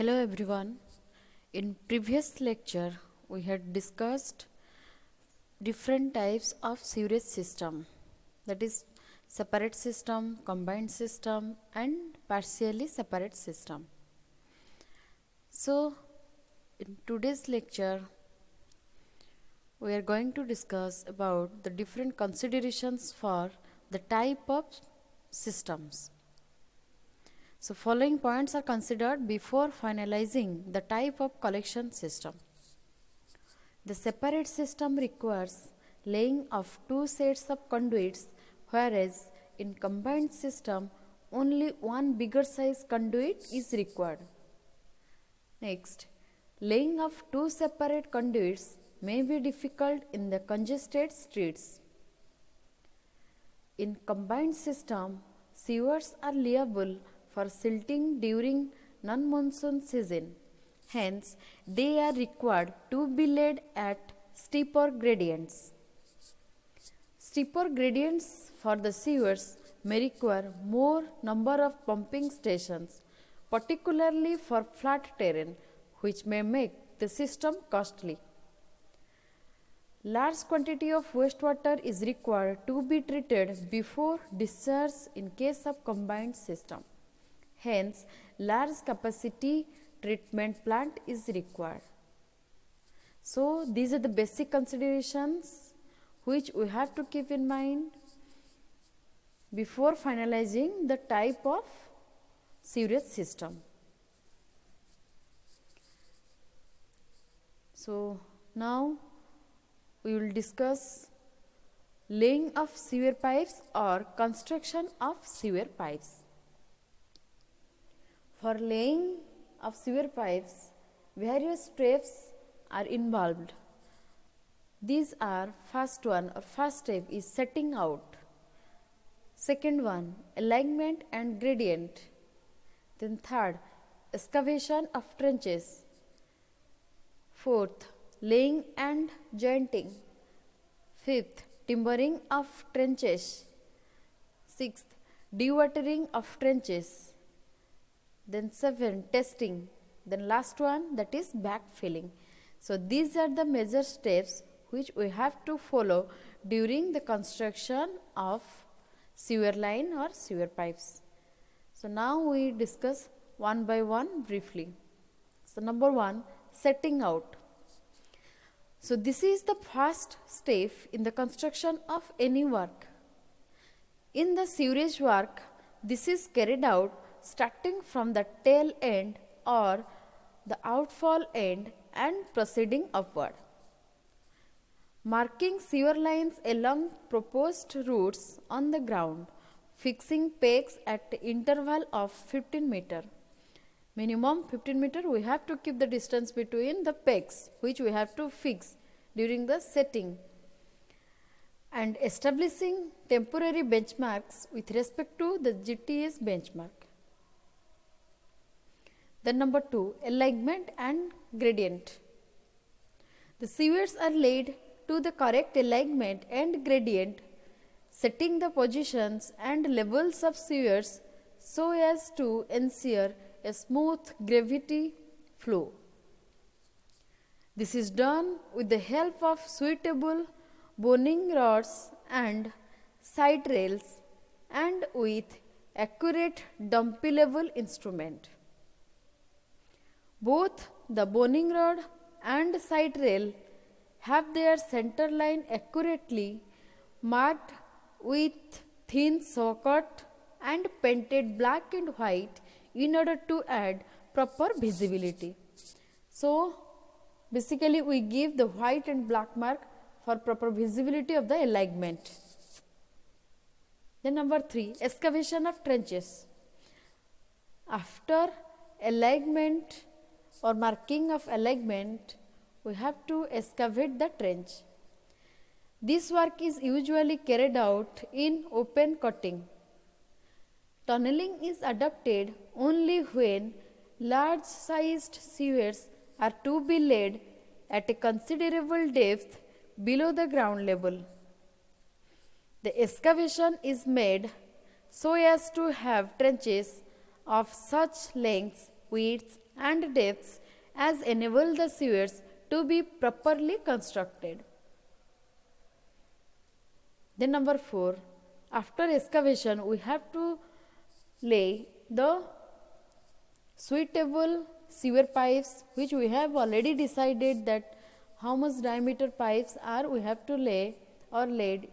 Hello everyone. In previous lecture we had discussed different types of sewerage system, that is separate system, combined system and partially separate system. So in today's lecture we are going to discuss about the different considerations for the type of systems. So following points are considered before finalizing the type of collection system. The separate system requires laying of two sets of conduits, whereas in combined system only one bigger size conduit is required. Next, laying of two separate conduits may be difficult in the congested streets. In combined system, sewers are liable for silting during non-monsoon season. Hence, they are required to be laid at steeper gradients. Steeper gradients for the sewers may require more number of pumping stations, particularly for flat terrain, which may make the system costly. Large quantity of wastewater is required to be treated before discharge in case of combined system. Hence, large capacity treatment plant is required. So, these are the basic considerations which we have to keep in mind before finalizing the type of sewerage system. So, now we will discuss laying of sewer pipes or construction of sewer pipes. For laying of sewer pipes, various steps are involved. These are first step is setting out. Second one, alignment and gradient. Then third, excavation of trenches. Fourth, laying and jointing. Fifth, timbering of trenches. Sixth, dewatering of trenches. Then 7, testing. Then last one, that is backfilling. So these are the major steps which we have to follow during the construction of sewer line or sewer pipes. So now we discuss one by one briefly. So number 1, setting out. So this is the first step in the construction of any work. In the sewerage work, this is carried out starting from the tail end or the outfall end and proceeding upward. Marking sewer lines along proposed routes on the ground, fixing pegs at interval of 15 meter. Minimum 15 meter we have to keep the distance between the pegs which we have to fix during the setting, and establishing temporary benchmarks with respect to the GTS benchmark. Then number 2, alignment and gradient. The sewers are laid to the correct alignment and gradient, setting the positions and levels of sewers so as to ensure a smooth gravity flow. This is done with the help of suitable boning rods and side rails and with accurate dumpy level instrument. Both the boning rod and side rail have their center line accurately marked with thin socket and painted black and white in order to add proper visibility. So, basically we give the white and black mark for proper visibility of the alignment. Then number 3, excavation of trenches. After alignment or marking of alignment, we have to excavate the trench. This work is usually carried out in open cutting. Tunneling is adopted only when large sized sewers are to be laid at a considerable depth below the ground level. The excavation is made so as to have trenches of such lengths, widths and depths as enable the sewers to be properly constructed. Then number 4, after excavation we have to lay the suitable sewer pipes, which we have already decided that how much diameter pipes are we have to lay or laid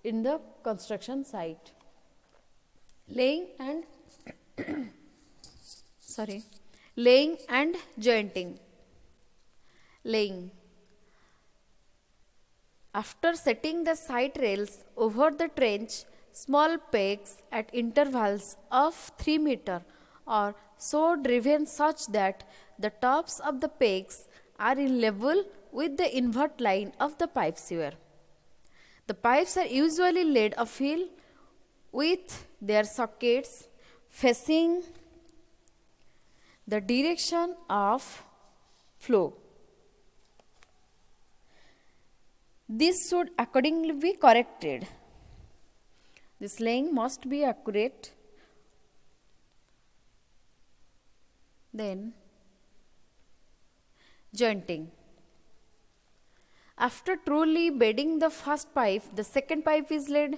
in the construction site. Laying and laying and jointing. Laying. After setting the site rails over the trench, small pegs at intervals of 3 meter are so driven such that the tops of the pegs are in level with the invert line of the pipe sewer. The pipes are usually laid afield with their sockets facing the direction of flow. This should accordingly be corrected. This laying must be accurate. Then jointing. After truly bedding the first pipe, the second pipe is laid.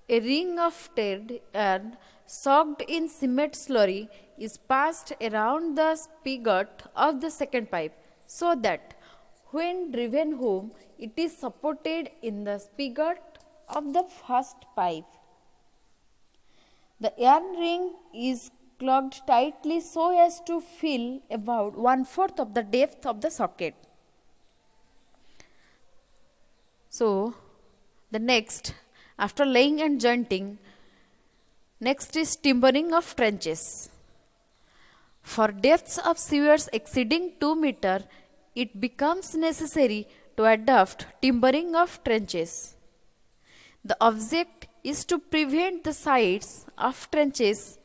A ring of tread and soaked in cement slurry is passed around the spigot of the second pipe so that when driven home, it is supported in the spigot of the first pipe. The yarn ring is clogged tightly so as to fill about 1/4 of the depth of the socket. So, the next, after laying and jointing, next is timbering of trenches. For depths of sewers exceeding 2 meter, it becomes necessary to adopt timbering of trenches. The object is to prevent the sides of trenches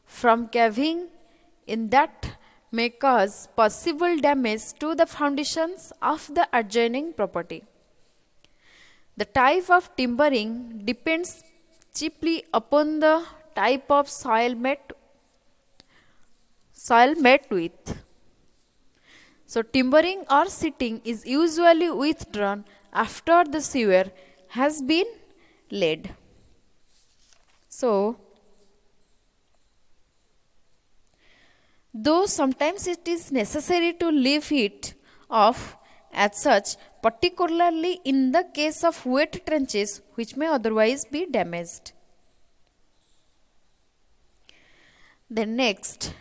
from caving in that may cause possible damage to the foundations of the adjoining property. The type of timbering depends chiefly upon the type of soil met with. So, timbering or sitting is usually withdrawn after the sewer has been laid. So, though sometimes it is necessary to leave it off as such, particularly in the case of wet trenches which may otherwise be damaged. Then next,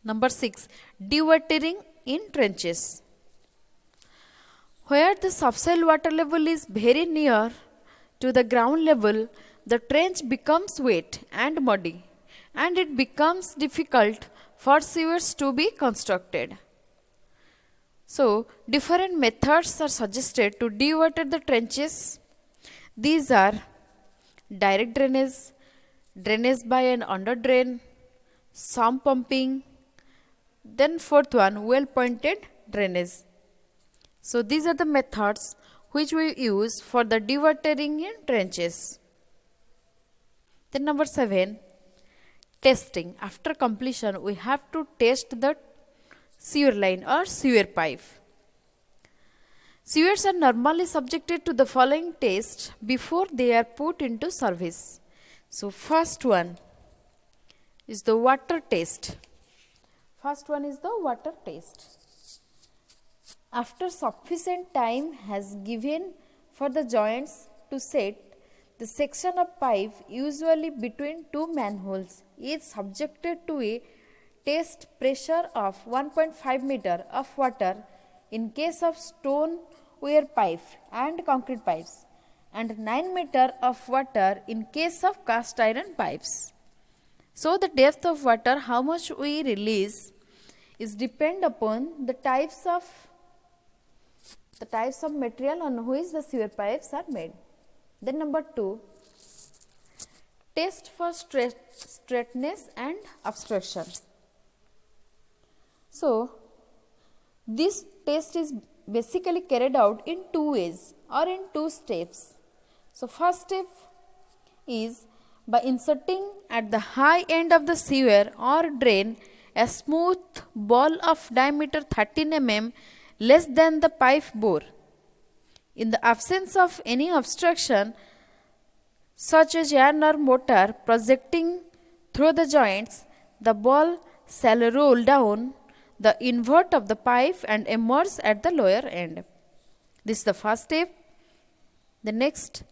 number 6, dewatering in trenches. Where the subsoil water level is very near to the ground level, the trench becomes wet and muddy, and it becomes difficult for sewers to be constructed. So, different methods are suggested to dewater the trenches. These are direct drainage, drainage by an under drain, sump pumping, then fourth one, well pointed drainage. So, these are the methods which we use for the dewatering in trenches. Then number 7, testing. After completion, we have to test the sewer line or sewer pipe. Sewers are normally subjected to the following tests before they are put into service. So, first one is the water test. After sufficient time has given for the joints to set, the section of pipe, usually between two manholes, is subjected to a test pressure of 1.5 meter of water in case of stone ware pipe and concrete pipes, and 9 meter of water in case of cast iron pipes. So, the depth of water, how much we release, is depend upon the types of material on which the sewer pipes are made. Then number 2, test for straightness and obstruction. So, this test is basically carried out in two ways or in two steps. So, first step is by inserting at the high end of the sewer or drain a smooth ball of diameter 13 mm less than the pipe bore. In the absence of any obstruction, such as yarn or motor projecting through the joints, the ball shall roll down the invert of the pipe and emerge at the lower end. This is the first step. The next,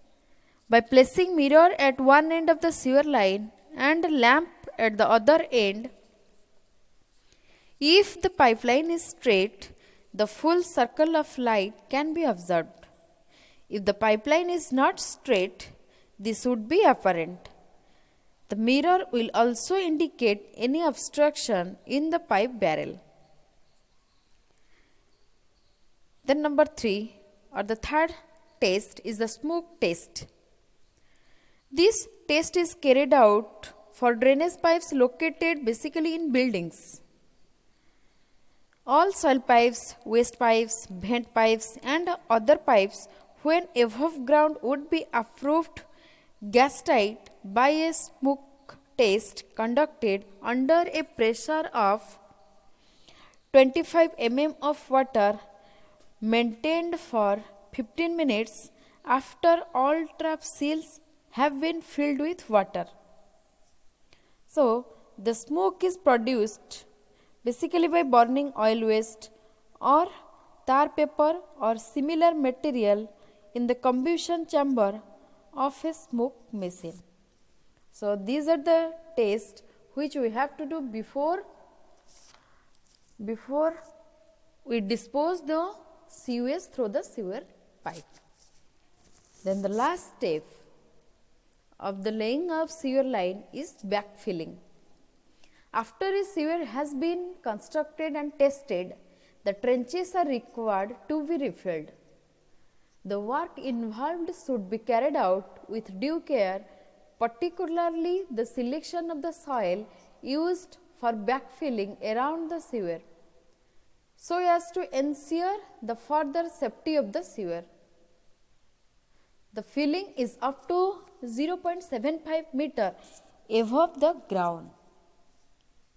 by placing mirror at one end of the sewer line and lamp at the other end, if the pipeline is straight, the full circle of light can be observed. If the pipeline is not straight, this would be apparent. The mirror will also indicate any obstruction in the pipe barrel. Then number 3 or the third test is the smoke test. This test is carried out for drainage pipes located basically in buildings. All soil pipes, waste pipes, vent pipes and other pipes when above ground would be approved gas tight by a smoke test conducted under a pressure of 25 mm of water maintained for 15 minutes after all trap seals have been filled with water. So, the smoke is produced basically by burning oil waste or tar paper or similar material in the combustion chamber of a smoke machine. So, these are the tests which we have to do before we dispose the sewage through the sewer pipe. Then the last step of the laying of sewer line is backfilling. After a sewer has been constructed and tested, the trenches are required to be refilled. The work involved should be carried out with due care, particularly the selection of the soil used for backfilling around the sewer, so as to ensure the further safety of the sewer. The filling is up to 0.75 meter above the ground.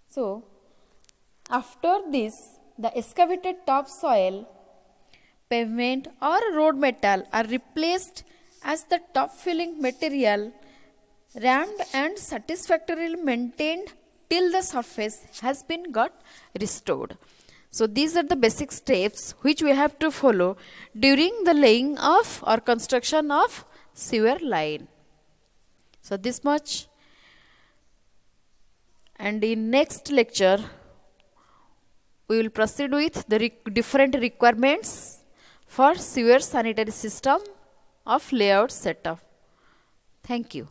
So, after this, the excavated topsoil, pavement or road metal are replaced as the top filling material, rammed and satisfactorily maintained till the surface has been got restored. So, these are the basic steps which we have to follow during the laying of or construction of sewer line. So, this much, and in next lecture we will proceed with the different requirements for sewer sanitary system of layout setup. Thank you.